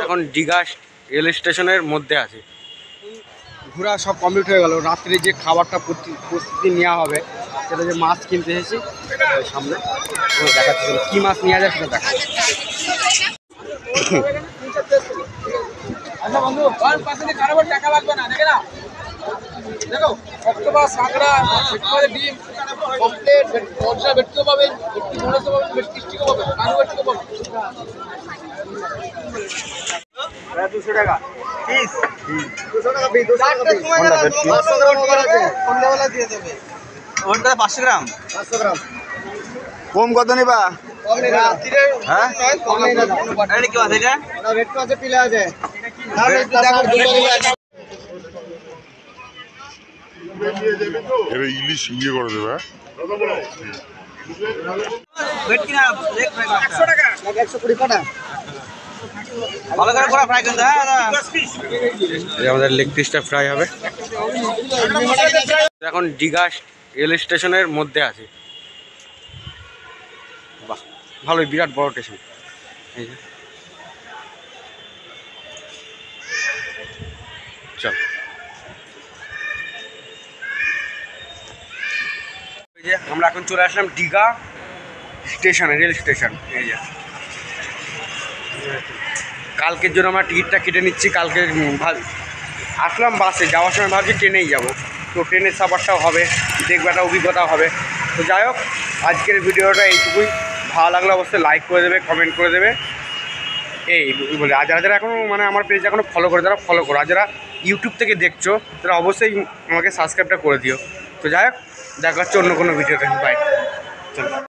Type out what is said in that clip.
এখন দীঘা রেল স্টেশনের মধ্যে আছে। ঘোরা সব কমপ্লিট হয়ে গেল। রাত্রে যে খাবারটা প্রস্তুতি নেওয়া হবে, সেটা যে মাছ কিনতে এসেছি সামনে দেখাচ্ছি, কী মাছ নেওয়া যায় সেটা দেখা। আচ্ছা বন্ধু, টাকা লাগবে না, দেখে না দেখো, অক্টোপাস, কাঁকড়া, ডিম, কমপ্লেট, মশলা ভেটকিও পাবেন, ভেটকি মোড়াসও পাবেন, ভেটকি স্টিকও পাবেন, কানু ভেটকিও পাবেন। 200 টাকা পিস, 200 টাকা পিস, 500 গ্রাম ওভার আছে, সন্ধ্যাবেলা দিয়ে দেবে। ওটা 500 গ্রাম, 500 গ্রাম। কম কত নিবা? হ্যাঁ, এটা কি আছে? এটা ভেটকি আছে, পিলা আছে। এরা ইলিশ ইয়ে করে দেবে। আমাদের লেগ পিসটা ফ্রাই হবে। এখন দীঘা রেল স্টেশনের মধ্যে আছে। বাহ, ভালোই, বিরাট বড় স্টেশন। এই যে চল, এই যে আমরা এখন চলে আসলাম দীঘা স্টেশনে, রেল স্টেশন। এই যে কালকের জন্য আমরা টিকিটটা কেটে নিচ্ছি। কালকে আসলাম বাসে, যাওয়ার সময় ভাবছি ট্রেনেই যাব, তো ট্রেনের সাফারটাও হবে, দেখবে একটা অভিজ্ঞতা হবে। তো যাই হোক, আজকের ভিডিওটা এইটুকুই। ভালো লাগলে অবশ্যই লাইক করে দেবে, কমেন্ট করে দেবে। এই বলে, আর যারা এখনও মানে আমার পেজ এখনও ফলো করে, তারা ফলো করো। আর যারা ইউটিউব থেকে দেখছো, তারা অবশ্যই আমাকে সাবস্ক্রাইবটা করে দিও। তো যাই হোক, দেখা হচ্ছে অন্য কোনো ভিডিওতে। বাই।